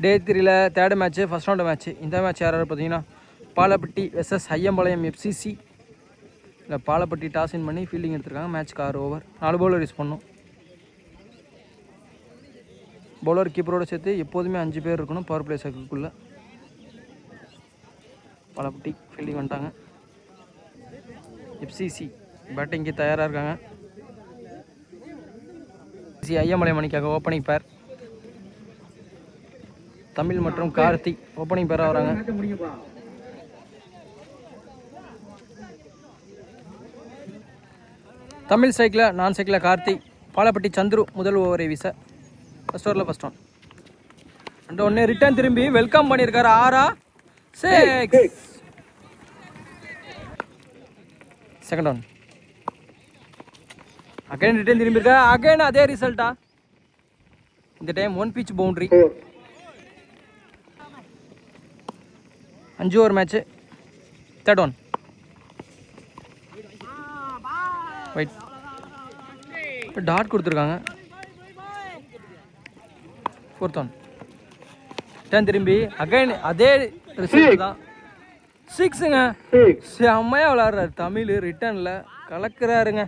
டே 3ல third match, first round match. இந்த match யாராவது பார்த்தீங்கன்னா பாலப்பட்டி வெர்சஸ் ஐயம்பாளையம் எஃப்சிசி. இல்லை பாலப்பட்டி டாஸ் இன் பண்ணி ஃபீல்டிங் எடுத்திருக்காங்க. மேட்ச்க்கு 6 ஓவர், 4 பவுலர் யூஸ் பண்ணும். பவுலர் கீப்பரோடு சேர்த்து எப்போதுமே 5 பேர் இருக்கணும் பவர் பிளே சர்க்கிள்குள்ளே. பாலப்பட்டி ஃபீல்டிங் வந்துட்டாங்க. எஃப்சிசி பேட்டிங்க்கு தயாராக இருக்காங்க. ஐயம்பாளையம் அணிக்காக ஓப்பனிங் பேர் தமிழ் மற்றும் கார்த்திக் ஓப்பனிங் பேராக வராங்க. தமிழ் சைக்கிள், நான் சைக்கிளில் கார்த்திக். பாலப்பட்டி சந்துரு முதல் ஓவரை வீச. ஃபஸ்ட் ஓவரில் ஃபஸ்ட் ஒன் அண்ட் ஒன்று ரிட்டர்ன் திரும்பி வெல்கம் பண்ணியிருக்காரு. 6 செகண்ட் ஒன் அகைன் ரிட்டர்ன் திரும்பியிருக்கா. அகைன் அதே ரிசல்ட்டா? இந்த time 1 pitch boundary. 5 over match. Third one wide dot கொடுத்துருக்காங்க. ஃபோர்த் ஒன் ரிட்டர்ன் திரும்பி அகைன் அதே ரிசல்ட் தான். 6ங்க. செம்மையாக விளாட்றாரு தமிழ். ரிட்டர்னில் கலக்கிறாருங்க.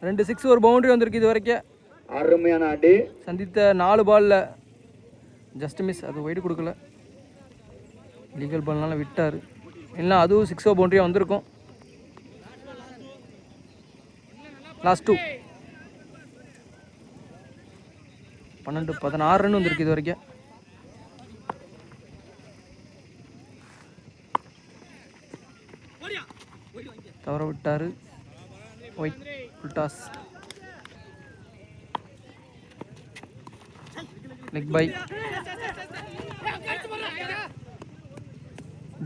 2 6 ஒரு பவுண்டரி வந்திருக்கு இது வரைக்கும். அருமையான ஆடி. சந்தித்த 4 பாலில் ஜஸ்ட் மிஸ். அது வைடு கொடுக்கல, லீகல் பால்னால விட்டார். இல்லை அதுவும் 6 பவுண்டரியாக வந்திருக்கும். லாஸ்ட் 2 12-16 ரன் வந்திருக்கு இது வரைக்கும். தவற விட்டார். Wide toss leg bye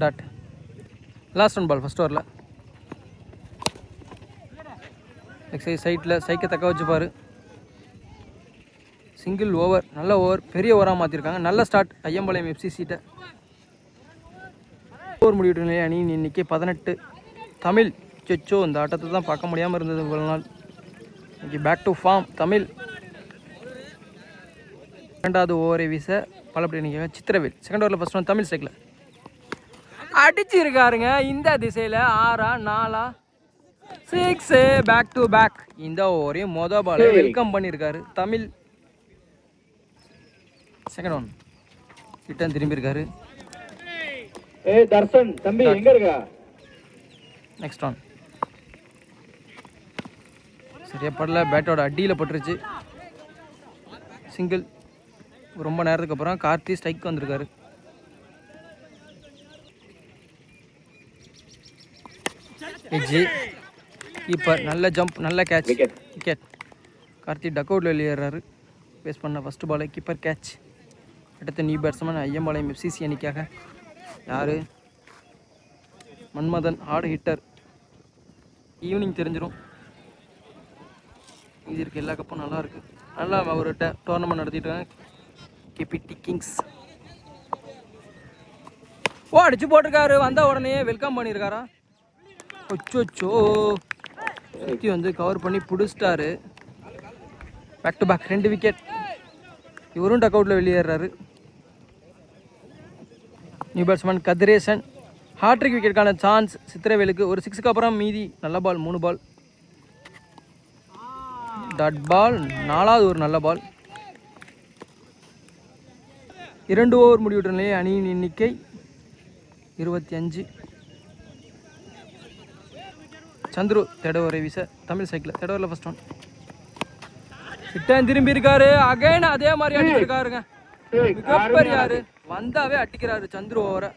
dot. Last one ball first ஓவரில். லெக் சைட் சைட்டில் சைக்கை தக்க வச்சுப்பார். சிங்கிள் ஓவர், நல்ல ஓவர், பெரிய ஓவராக மாற்றிருக்காங்க. நல்ல ஸ்டார்ட் ஐயம்பாளையம் எஃப்சிசிட்ட. ஓவர் முடிவிட்டு அணி இன்னைக்கு 18. தமிழ் சொச்சோ இந்த ஆட்டத்தை தான் பார்க்க முடியாமல் இருந்தது இவ்வளோ நாள். இன்னைக்கு பேக் டு ஃபார்ம் தமிழ். இரண்டாவது ஓவரை வீச பாலப்பட்டி அணிக்காக சித்திரவேல். செகண்ட் ஓவரில் ஃபஸ்ட் ஒன் தமிழ் சைக்கிள் அடிச்சிருக்காருங்க. இந்த திசையில் 6 4 6 பேக் டு பேக். இந்த ஓவரையும் மொதல் பாலை வெல்கம் பண்ணியிருக்காரு தமிழ். செகண்ட் ஒன் ரிட்டர்ன் திரும்பியிருக்காரு. தர்ஷன் தம்பி எங்க இருக்கா? நெக்ஸ்ட் ஒன் சரியா படல, பேட்டோட அடியில் பட்டுருச்சு. சிங்கிள். ரொம்ப நேரத்துக்கு அப்புறம் கார்த்தி ஸ்ட்ரைக் வந்திருக்காரு. எஜ்ஜி கீப்பர் நல்ல ஜம்ப், நல்ல கேட்ச், விக்கெட். கார்த்தி டக் அவுட்டில் வெளியேறாரு. பேஸ் பண்ண ஃபஸ்ட் பாலை கீப்பர் கேட்ச். அடுத்த நியூ பேட்ஸ்மேன் ஐயம்பாளையம் எஃப்சிசி அணிக்காக யார்? மன்மதன். Hard hitter. ஈவினிங் தெரிஞ்சிடும். இது இருக்குது. எல்லா கப்பும் நல்லாயிருக்கு. நல்லா ஒரு டோர்னமெண்ட் நடத்திட்டு இருக்காங்க கேபிடி கிங்ஸ். ஓ அடிச்சு போட்டிருக்காரு. வந்த உடனே வெல்கம் பண்ணியிருக்காரா? ஒச்சோச்சோ சுற்றி வந்து கவர் பண்ணி பிடிச்சிட்டாரு. Back to back 2 wicket. இவரும் டக் அவுட்டில் வெளியேறாரு. New batsman Kathiresan. ஹாட்ரிக் விக்கெட்டுக்கான சான்ஸ் சித்திரவேலுக்கு. ஒரு 6க்கு அப்புறம் மீதி நல்ல பால் 3 பால். டாட் பால் 4வது ஒரு நல்ல பால். 2 ஓவர் முடிவுற்ற நிலையை அணியின் எண்ணிக்கை 25. சந்துரு தேர்ட் ஓவரை வீச தமிழ் சைக்கிள். தேர்ட் ஓவரில் ஃபஸ்ட் ஒன் ரிட்டர்ன் திரும்பி இருக்காரு. அகைன் அதே மாதிரி அடிச்சிருக்காருங்க. மிகப்பெரியாரு வந்தாவே அடிக்கிறாரு. சந்துரு ஓவரை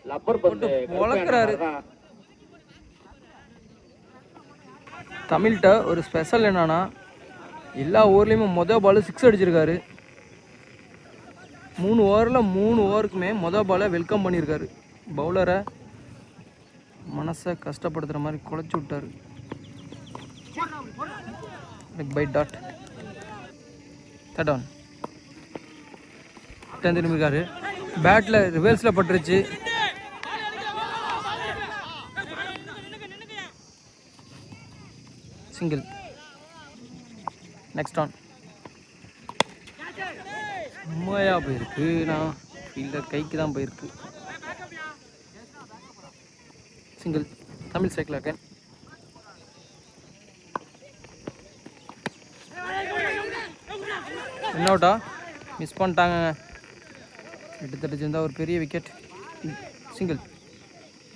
போட்டு வளர்க்குறாரு. தமிழ்கிட்ட ஒரு ஸ்பெஷல் என்னன்னா எல்லா ஓவர்லேயுமே மொதல் பால் 6 அடிச்சிருக்காரு. 3 ஓவரில் 3 ஓவருக்குமே மொதல் பாலை வெல்கம் பண்ணியிருக்காரு. பவுலரை மனசை கஷ்டப்படுத்துகிற மாதிரி குலைச்சி விட்டார். Bye dot. தேர்ட் ஒன் திரும்பியிருக்காரு. பேட்டில் ரிவர்ஸில் பட்டுருச்சு. சிங்கிள். நெக்ஸ்ட் ஆன் செம்மையாக போயிருக்கு. நான் ஃபீல்டர் கைக்கு தான் போயிருக்கு. சிங்கிள். Tamil cycle again. என்ன அவுட்டா மிஸ் பண்ணிட்டாங்க. 8 தடிச்சிருந்தா ஒரு பெரிய wicket. Single.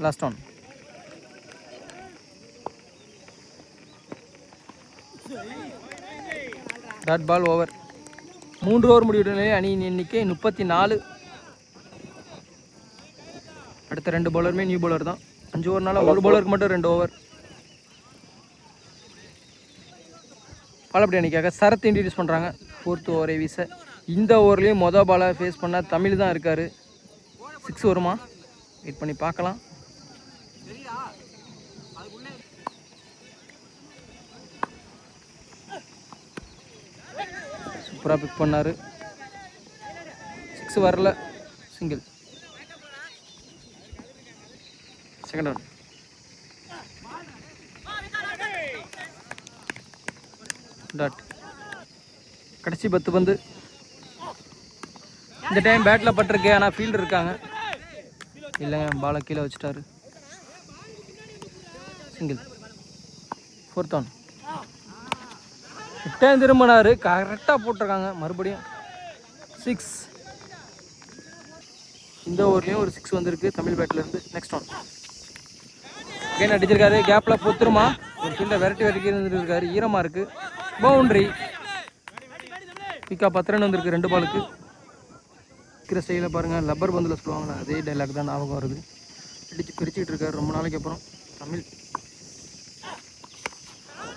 Last one. Dot ball over. 3 over முடிவுடைய அணியின் எண்ணிக்கை 34. அடுத்த 2 பவுலருமே நியூ பவுலர் தான். 5 ஓவர்னால ஒரு பவுலருக்கு மட்டும் 2 ஓவர். பாலப்படி அணிக்காக சரத் இன்ட்ரடியூஸ் பண்ணுறாங்க. 4th ஓவரை வீச. இந்த ஓவர்லேயும் மொதல் பாலை ஃபேஸ் பண்ண தமிழ் தான் இருக்கார். 6 வருமா வெயிட் பண்ணி பார்க்கலாம். சூப்பராக பிக் பண்ணார். 6 வரல. சிங்கிள். Second one. டாட். கடைசி 10 பந்து. இந்த டைம் பேட்டில் பட்டிருக்கு, ஆனால் ஃபீல்டு இருக்காங்க. இல்லைங்க, பாலை கீழே வச்சுட்டாரு. சிங்கிள். 4th one. ரிட்டர்ன் திரும்பினார், கரெக்டாக போட்டிருக்காங்க. மறுபடியும் 6. இந்த ஓவர்லேயும் ஒரு 6 வந்திருக்கு தமிழ் பேட்டிலேருந்து. Next one. அகைன் அடிச்சிருக்காரு. கேப்பில் பொத்துருமா. ஒரு ஃபீல்டை விரட்டி இருந்துருக்காரு. ஈரமாக இருக்குது. பவுண்ட்ரி. பிக்கா 10 ரன் வந்திருக்கு 2 பாலுக்கு. இருக்கிற ஸ்டைலில் பாருங்கள், லப்பர் பந்தில் சொல்லுவாங்களே அதே டைலாக் தான் ஞாபகம் வருது. அடித்து பிரிச்சுட்டு இருக்காரு ரொம்ப நாளைக்கு அப்புறம் தமிழ்.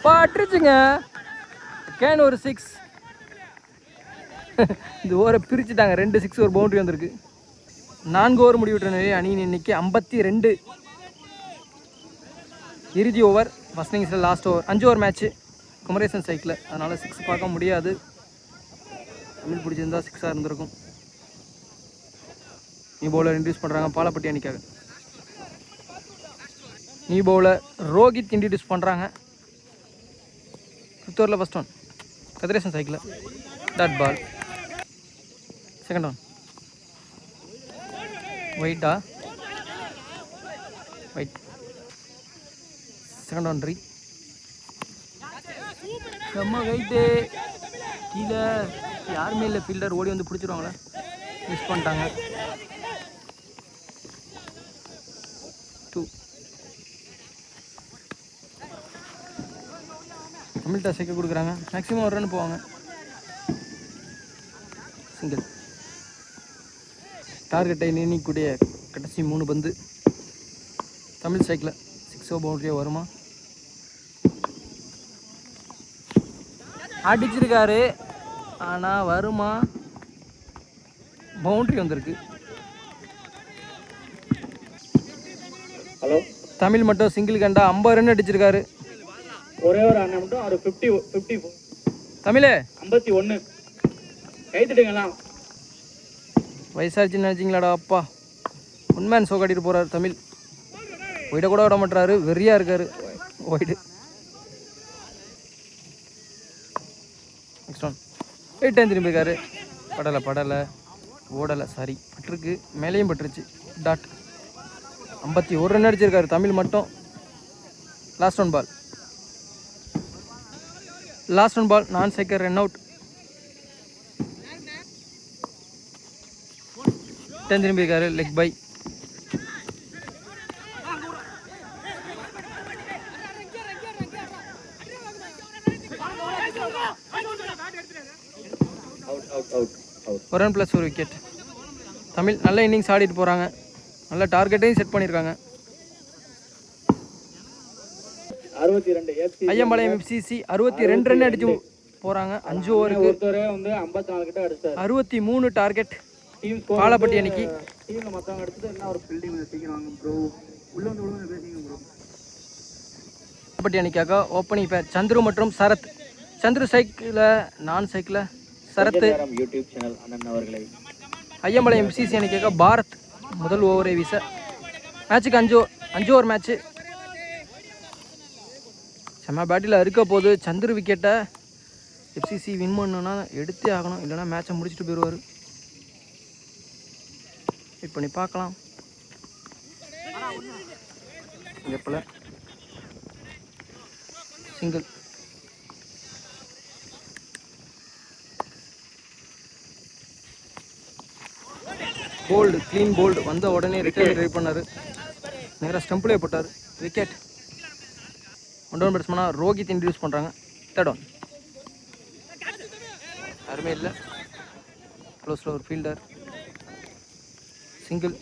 பாட்டுருச்சுங்க. கேன் ஒரு 6. இந்த ஓவரை பிரிச்சுட்டாங்க. 2 6 ஒரு பவுண்ட்ரி வந்திருக்கு. 4 ஓவர் முடிவிட்ட நிலையில் அணியின் எண்ணிக்கை 52. இறுதி ஓவர் ஃபர்ஸ்ட் இன்னிங்ஸில் last over. 5 over match Kumaresan cycle, அதனால் 6 பார்க்க முடியாது. தமிழ் பிடிச்சிருந்தா 6ஆக இருந்திருக்கும். நியூ பவுலர் இன்ட்ரடியூஸ் பண்ணுறாங்க பாலப்பட்டி அணிக்காக. நியூ பவுலர் ரோஹித் இன்ட்ரடியூஸ் பண்ணுறாங்க. 5th ஓவரில் first one. Kathiresan cycle. Dot ball. Second one. ஒயிட்டா ஒயிட். Second one. செம்ம வெயிட்டு. கீழே யாருமே இல்லை. ஃபீல்டர் ஓடி வந்து பிடிச்சிருவாங்களே. மிஸ் பண்ணிட்டாங்க. 2. தமிழ்கிட்ட சைக்கிள் கொடுக்குறாங்க. மேக்ஸிமம் ஒரு ரன் போவாங்க. சிங்கிள். டார்கெட்டை நீக்கக்கூடிய கடைசி 3 பந்து. தமிழ் சைக்கிள் 6 பவுண்டரியே வருமா? அடிச்சிருக்காரு, ஆனால் வருமா? பவுண்டரி வந்திருக்கு. ஹலோ. தமிழ் மட்டும் சிங்கிள் கண்டா 50 ரன் அடிச்சிருக்காரு. ஒரே ஒரு அண்ணன் மட்டும் ஒரு 50 தமிழ் 51 கைத்துட்டுங்களா. வயசாச்சுன்னு நினச்சிங்களாடா அப்பா. உண்மையான ஷோ காட்டிட்டு போகிறார் தமிழ். ஒயிட கூட விட மாட்டாரு, வெறியாக இருக்கார் ஒயிடு. Next one. 8 டைம் திரும்பியிருக்காரு. படலை ஓடலை, சாரி பட்டிருக்கு, மேலேயும் பட்டுருச்சு. டாட். 51 ரன் அடிச்சிருக்காரு தமிழ் மட்டும். Last one ball. நான் சைக்கிள் ரன் அவுட். 10 திரும்பியிருக்காரு. Leg bye. ஒரு ரன் ப்ளஸ் ஒரு விக்கெட். தமிழ் நல்ல இன்னிங்ஸ் ஆடிட்டு போகிறாங்க. நல்ல டார்கெட்டையும் செட் பண்ணியிருக்காங்க. 62 ஐயம்பாளையம் எஃப்சிசி 62 ரன் அடிச்சு போகிறாங்க 5 ஓவருக்கு. ஒருத்தரே வந்து 54 கிட்ட அடிச்சாரு. 63 டார்கெட் பாலப்பட்டி அன்னைக்கு. டீம்ல மத்தவங்க அடிச்சது என்ன ஒரு ஃபீல்டிங் சீக்கிரம் வாங்க ப்ரோ. உள்ள வந்து பேசிங்க ப்ரோ. பாலப்பட்டி அன்னைக்காக ஓப்பனிங் பேர் சந்துரு மற்றும் சரத். சந்துரு சைக்கிளில், நான் சைக்கிளில் சரத். யூடியூப் சேனல் அண்ணன் அவர்களை. ஐயம்பாளையம் எஃப்சிசி அன்னைக்காக பாரத் முதல் ஓவரை வீச. மேட்சுக்கு 5 ஓவர் மேட்ச்சு. செம்ம பேட்டில் இருக்க போது. சந்துரு விக்கெட்டை எஃப்சிசி வின் பண்ணணுன்னா எடுத்தே ஆகணும், இல்லைனா மேட்சை முடிச்சுட்டு போயிடுவார். வெயிட் பண்ணி பார்க்கலாம். எப்பல சிங்கிள். Bowled, clean bowled. வந்த உடனே ரிட்டர்ன் ட்ரை பண்ணார், நேராக ஸ்டம்பிளே போட்டார். விக்கெட். 1 டவுன் பேட்ஸ்மேனாக ரோஹித் இன்ட்ரடியூஸ் பண்ணுறாங்க. 3rd down. யாருமே இல்லை. க்ளோஸில் ஒரு fielder. Single.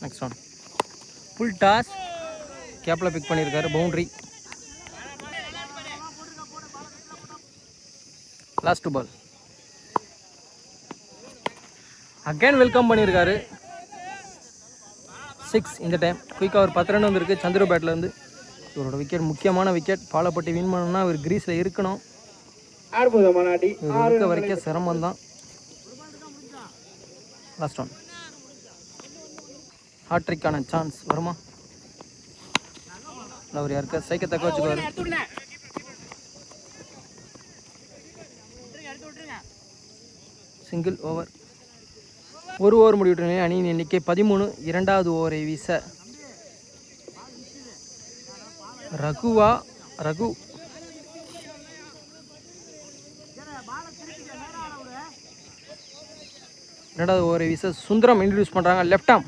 Next one full toss. கேப்பில் பிக் பண்ணியிருக்காரு. Boundary. Last ball. Again welcome பண்ணியிருக்காரு. 6 இந்த டைம். குயிக்காக ஒரு 10 ரன் வந்துருக்கு சந்திர பேட்லேருந்து. இவரோட விக்கெட் முக்கியமான விக்கெட். பாலப்பட்டி வின் பண்ணணும்னா இவர் கிரீஸில் இருக்கணும். இவர் இருக்க வரைக்கும் சிரமம் தான். Last one. ஹாட்ரிக்கான சான்ஸ் வருமா? அவர் யாருக்கா சைக்கை தக்க வச்சுக்குவார். சிங்கிள். ஓவர். 1 ஓவர் முடிவிட்ட நிலையில் அணியின் எண்ணிக்கை 13. 2வது ஓவரை வீச ரகு 2வது ஓவரை வீச சுந்தரம் இன்ட்ரடியூஸ் பண்ணுறாங்க. Left arm.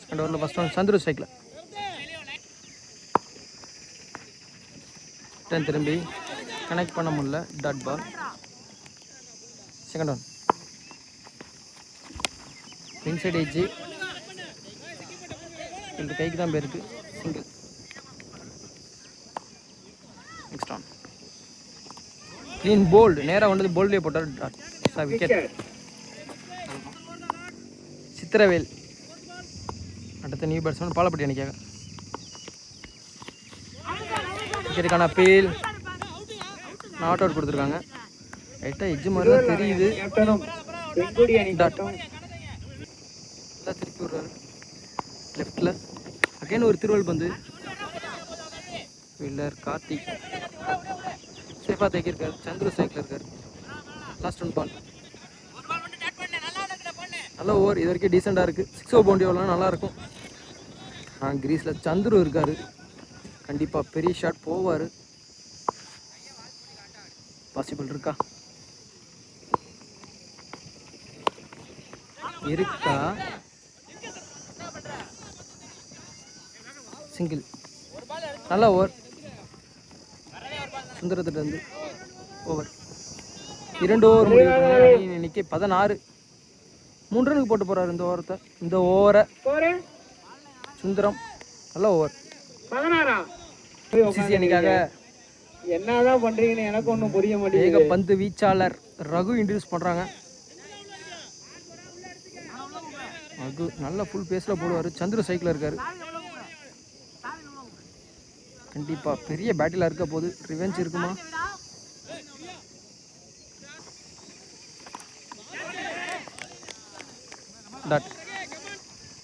செகண்ட் ஓவரில் ஃபர்ஸ்ட் ஒன் சந்துரு ஸ்ட்ரைக்கில். திரும்பி கனெக்ட் பண்ண முடியல. Dot ball. Second one inside edge. இந்த கைக்கு தான் போயிருக்கு. Single. Next one clean bowled. நேராக வந்தது போல்ட்லேயே போட்டார். டாட். விக்கெட். சித்திரவேல் அடுத்த நியூ பேட்ஸ்மேன் பாலப்பட்டி அணிக்காக. விக்கெட்டுக்கான அப்பீல். நாட் அவுட் கொடுத்துருக்காங்க. ரைட்டாக எஜ்ஜு மாதிரி தான் தெரியுது. டாட். எல்லாம் திருப்பி விடுறாரு லெஃப்டில். அகைன் ஒரு திருவள் பந்து. ஃபீல்டர் கார்த்திக் சேஃபாக தேக்கியிருக்காரு. சந்திர ஸ்ட்ரைக்கில் இருக்கார். Last one ball. நல்ல ஓவர். இது வரைக்கும் டீசெண்டாக இருக்குது. 6 ஓவர் பவுண்டரி எவ்வளோ நல்லாயிருக்கும். கிரீஸில் சந்துரு இருக்கார். கண்டிப்பாக பெரிய ஷாட் போவார். பாசிபிள் இருக்கா? இருக்கா? சிங்கிள். நல்ல ஓவர். சுந்தரத்திலிருந்து ஓவர். 2 ஓவர் முடிவு. இன்னைக்கு 16. 3 ரனுக்கு போட்டு போறாரு இந்த ஓவரை. சுந்தரம் நல்ல ஓவர். 16 அணிக்காக என்னதான் பண்றீங்கன்னு எனக்கு ஒன்றும் புரிய மாட்டேங்குது. ஏக பந்து வீச்சாளர் ரகு இன்ட்ரடியூஸ் பண்றாங்க. ரகு நல்ல ஃபுல் பேஸ்ல போடுவார். சந்திர சைக்கிள் இருக்காரு. கண்டிப்பா பெரிய பேட்டில் இருக்க போது. ரிவெஞ்ச் இருக்குமா? டாட்.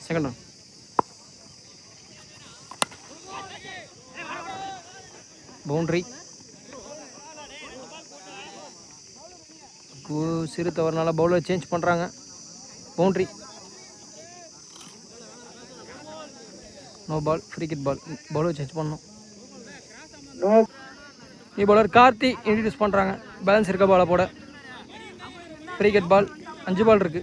Second one. பவுண்டரி. சிறு தவறுனால பவுலர் சேஞ்ச் பண்ணுறாங்க. Boundary. No ball. Free ball. Bowler change பண்ணணும். நீ பவுலர் கார்த்தி இன்ட்ரடியூஸ் பண்ணுறாங்க. பேலன்ஸ் இருக்க பாலை போட. ஃப்ரீ பால். 5 பால் இருக்கு.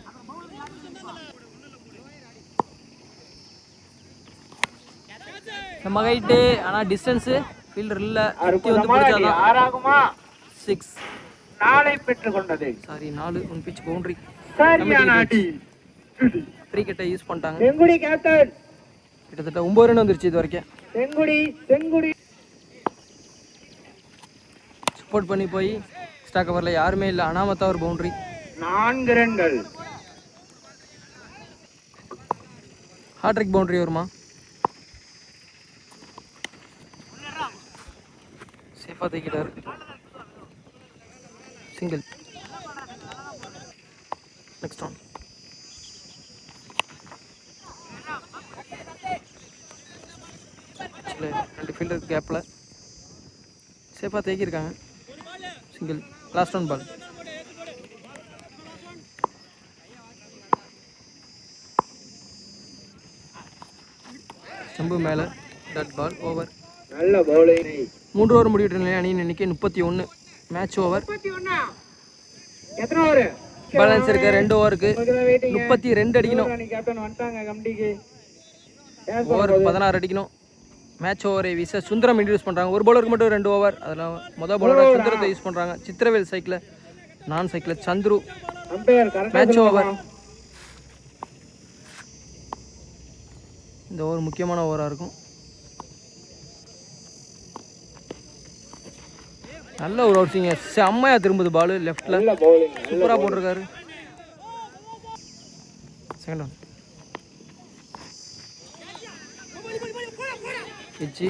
நம்ம ஹைட்டு ஆனால் டிஸ்டன்ஸு ஃபீல்டர் இல்லை. வந்து பிடிச்சாதான் 6. 4 பெற்றுக்கொண்டது. Sorry 4. One pitch boundary. Free கிட்ட யூஸ் பண்ணிட்டாங்க. செங்குடி கேப்டன். கிட்டத்தட்ட 9 ரன் வந்துருச்சு இது வரைக்கும். செங்குடி சப்போர்ட் பண்ணி போய் ஸ்டாக் கவரில் யாருமே இல்லை. அனாமத்தா ஒரு பவுண்டரி. 4 ரன்கள். ஹாட்ரிக் பவுண்டரி வருமா? சேஃபாக தூக்கிட்டார். சிங்கிள். Next one. ரெண்டு ஃபீல்டர் கேப்பில் சேஃபாக தேக்கியிருக்காங்க. சிங்கிள். Last one ball. செம்பு மேலே. Dot ball over. நல்ல பவுலிங். 3 ஓவர் முடிவிட்ட நிலையில் அணியின் எண்ணிக்கை 31. Match over. எத்தனை ஓவர் பேலன்ஸ் இருக்க 2 ஓவருக்கு 32 அடிக்கணும். கேப்டன் வந்துட்டாங்க கமிட்டிக்கு. ஓவருக்கு 16 அடிக்கணும். மேட்ச் ஓவரை வீச சுந்தரம் இன்ட்ரடியூஸ் பண்ணுறாங்க. ஒரு பவுலருக்கு மட்டும் 2 ஓவர். அதில் மொதல் பவுலராக சுந்தரத்தை யூஸ் பண்ணுறாங்க. சித்திரவேல் சைக்கிள், நான் சைக்கிள் சந்துரு. Match over. இந்த ஓவர் முக்கியமான ஓவராக இருக்கும். நல்ல ஒரு அவுட்ஸிங்க. செம்மையாக திரும்புது பால் லெஃப்டில். சூப்பராக போட்டிருக்காரு. செகண்ட் ஒன் எச்சி.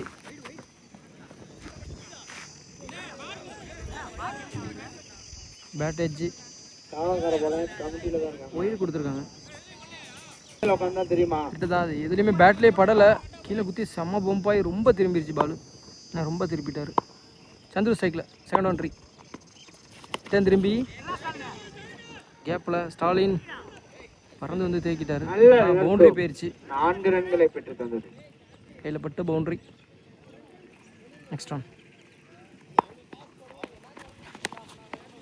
Bat edge. ஒயிட் கொடுத்துருக்காங்க. கிட்டதான் அது எதுலேயுமே பேட்லேயே படலை. கீழே குத்தி செம்ம பம்பாகி ரொம்ப திரும்பிடுச்சு பால். நான் ரொம்ப திருப்பிட்டார். சந்துரு சைக்கிள் செகண்ட் ஒன் ட்ரீ. திரும்பி கேப்பில் ஸ்டாலின் பறந்து வந்து தேக்கிட்டாரு. பவுண்டரி போயிடுச்சு. 4 ரன்களை பெற்று தந்தது. கையில் பட்டு boundary. Next one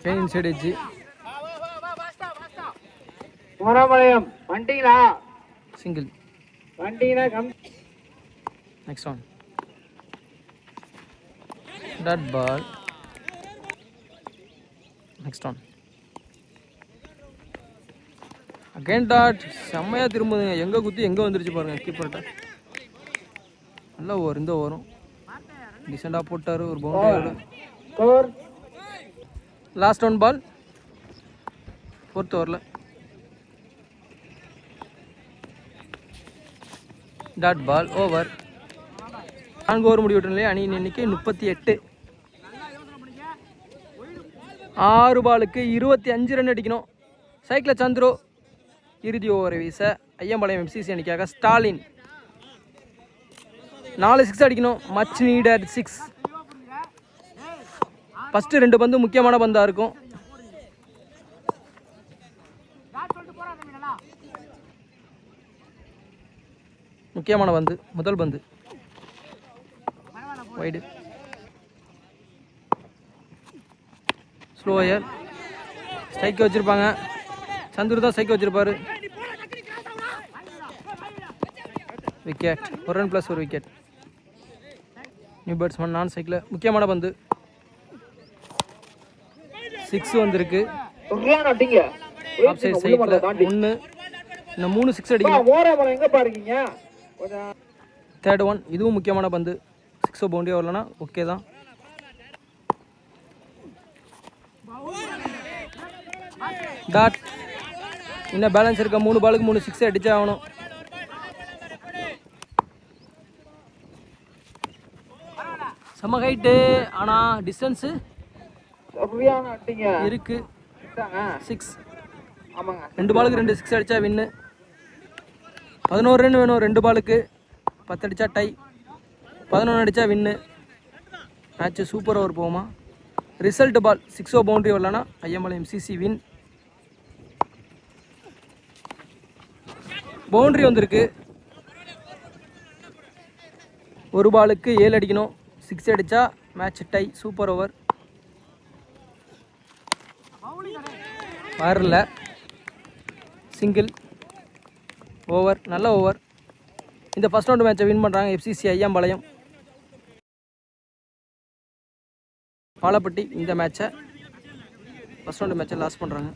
fine inside edge. மோராமலையம் வண்டிங்களா சிங்கிள். வண்டிங்களா come. Next one dot ball. Next one again dot. செம்மையாக திரும்புதுங்க. எங்கே குத்தி எங்கே வந்துருச்சு பாருங்கள் கீப்பர்கிட்ட. நல்லா ஓவர். இந்த ஓவரும் டிசெண்டாக போட்டார் ஒரு பவுண்டரியோட. லாஸ்ட் ஒன் பால் 4th ஓவரில். Dot ball over. 4 ஓவர் முடிவிட்ட நிலையில் அணியின் எண்ணிக்கை 38. 6 பாலுக்கு 25 ரன் அடிக்கணும். சைக்கிள் சந்துரு இறுதி ஓவரை வீச ஐயம்பாளையம் எம்சிசி அணிக்காக ஸ்டாலின் 4 6 அடிக்கணும். Much needed 6. ஃபஸ்ட்டு 2 பந்து முக்கியமான பந்தாக இருக்கும். முக்கியமான பந்து முதல் பந்து வைடு. ஸ்லோயர் ஸ்ட்ரைக் வச்சுருப்பாங்க. சந்துரு தான் ஸ்ட்ரைக் வச்சுருப்பாரு. Wicket. 1 run plus 1 wicket. New batsman நான் சைக்கிள். முக்கியமான பந்து 6 வந்திருக்கு. Off side cycle 1. இன்னும் 3 6 அடிக்கும். Third one. இதுவும் முக்கியமான பந்து. 6 பவுண்டரி வரலன்னா ஓகே தான். டாட். இன்னும் பேலன்ஸ் இருக்க 3 பாலுக்கு 3 6 அடிச்சே ஆகணும். செம்ம ஹைட்டு. ஆனால் டிஸ்டன்ஸு இருக்கு. 6. 2 பாலுக்கு 2 6 அடித்தா வின்னு. 11 ரன் வேணும் 2 பாலுக்கு. 10 அடித்தா டை. 11 அடித்தா வின்னு. மேட்ச்சு சூப்பர் ஓவர் போகுமா. ரிசல்ட் பால் 6 பவுண்டரி வரலன்னா ஐயம்பாளையம் சிசி வின். பவுண்டரி வந்திருக்கு. 1 பாலுக்கு 7 அடிக்கணும். 6 அடித்தா மேட்ச் டை. Super over. வரல. Single over. நல்ல ஓவர். இந்த ஃபர்ஸ்ட் ரவுண்டு மேட்சை வின் பண்ணுறாங்க எஃப்சிசி ஐயம்பாளையம். பாலப்பட்டி இந்த மேட்சை ஃபர்ஸ்ட் ரவுண்டு மேட்சை லாஸ் பண்ணுறாங்க.